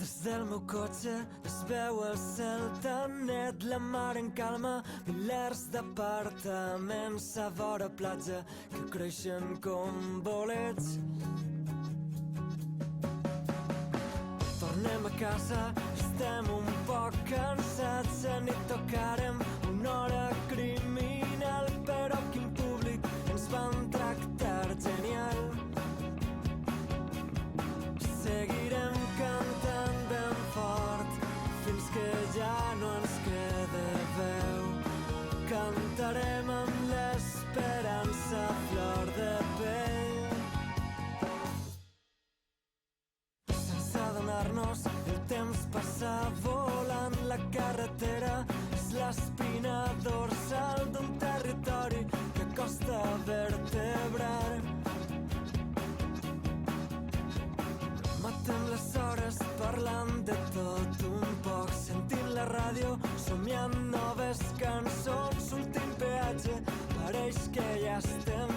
Des del meu cotxe es veu el cel tan net, la mar en calma, milers d'apartaments a vora platja que creixen com bolets. Tornem a casa, estem un poc cansats, a nit tocarem una hora criminal, però aquí en públic ens van tractar genial. Seguirem cantant ben fort fins que ja no ens quede veu. Cantarem amb l'esperança a flor de pell. Sense adonar-nos, el temps passa volant. La carretera és l'espina dorsal d'un territori que costa vertebrar. Matem les hores parlant de tot un poc, sentint la ràdio, somiant noves cançons. Últim peatge, pareix que ja estem